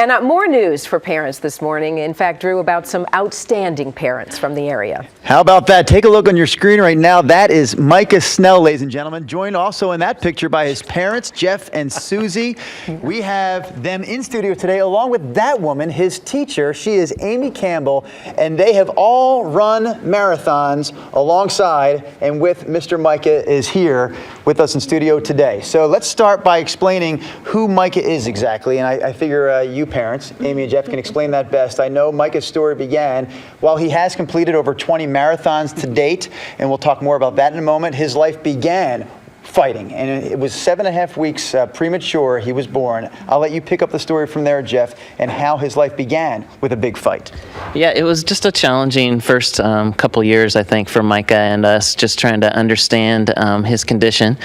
And more news for parents this morning. In fact, Drew, about some outstanding parents from the area. How about that? Take a look on your screen right now. That is Micah Snell, ladies and gentlemen, joined also in that picture by his parents, Jeff and Susie. We have them in studio today, along with that woman, his teacher. She is Amy Campbell, and they have all run marathons alongside and with Mr. Micah is here with us in studio today. So let's start by explaining who Micah is exactly, and I figure you parents, Amy and Jeff, can explain that best. I know Micah's story began while he has completed over 20 marathons to date, and we'll talk more about that in a moment. His life began fighting, and it was 7.5 weeks premature he was born. I'll let you pick up the story from there, Jeff, and how his life began with a big fight. Yeah, it was just a challenging first couple years, I think, for Micah and us, just trying to understand his condition,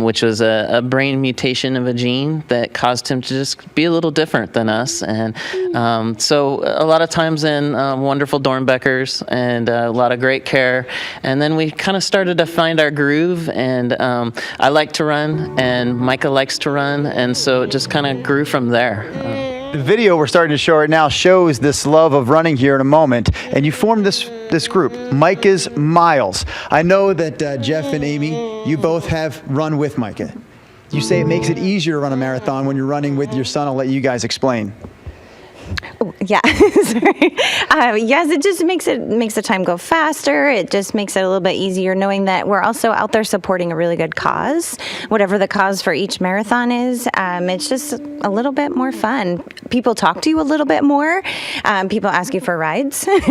which was a brain mutation of a gene that caused him to just be a little different than us. And so a lot of times in wonderful Dornbeckers and a lot of great care. And then we kind of started to find our groove, and I like to run, and Micah likes to run, and so it just kind of grew from there. The video we're starting to show right now shows this love of running here in a moment, and you formed this group, Micah's Miles. I know that Jeff and Amy, you both have run with Micah. You say it makes it easier to run a marathon when you're running with your son. I'll let you guys explain. Oh, yeah, sorry. Yes, it just makes the time go faster. It just makes it a little bit easier knowing that we're also out there supporting a really good cause, whatever the cause for each marathon is. It's just a little bit more fun. People talk to you a little bit more. People ask you for rides quite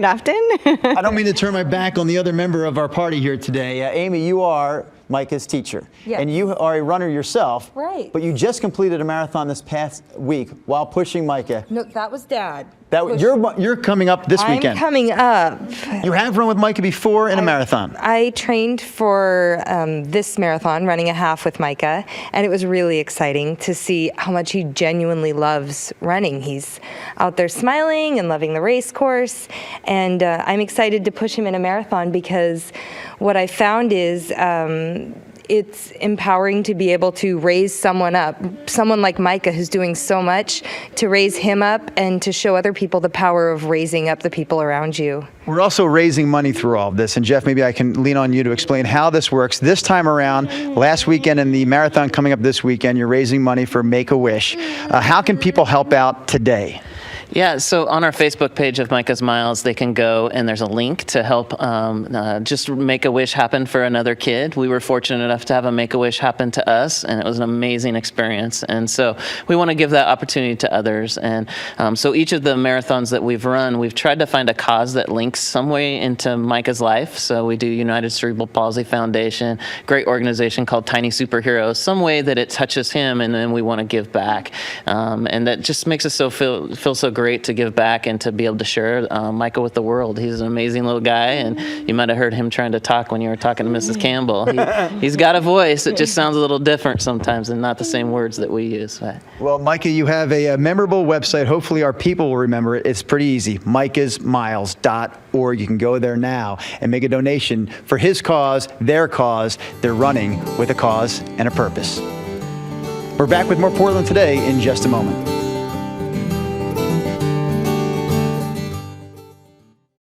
often. I don't mean to turn my back on the other member of our party here today. Amy, you are Micah's teacher. Yes. And you are a runner yourself. Right. But you just completed a marathon this past week while pushing Micah. No, that was Dad. You're coming up this weekend. I'm coming up. You have run with Micah before in a marathon. I trained for this marathon, running a half with Micah, and it was really exciting to see how much he genuinely loves running. He's out there smiling and loving the race course, and I'm excited to push him in a marathon because what I found is it's empowering to be able to raise someone up, someone like Micah who's doing so much, to raise him up and to show other people the power of raising up the people around you. We're also raising money through all of this, and Jeff, maybe I can lean on you to explain how this works. This time around, last weekend and the marathon coming up this weekend, you're raising money for Make-A-Wish. How can people help out today? Yeah, so on our Facebook page of Micah's Miles, they can go, and there's a link to help just make a wish happen for another kid. We were fortunate enough to have a Make-A-Wish happen to us, and it was an amazing experience. And so we want to give that opportunity to others. And so each of the marathons that we've run, we've tried to find a cause that links some way into Micah's life. So we do United Cerebral Palsy Foundation, great organization called Tiny Superheroes, some way that it touches him, and then we want to give back. And that just makes us feel so great to give back and to be able to share Micah with the world. He's an amazing little guy, and you might have heard him trying to talk when you were talking to Mrs. Campbell. He's got a voice. It just sounds a little different sometimes and not the same words that we use. Well, Micah, you have a memorable website. Hopefully our people will remember it. It's pretty easy, micahsmiles.org. You can go there now and make a donation for his cause, their cause. They're running with a cause and a purpose. We're back with more Portland Today in just a moment.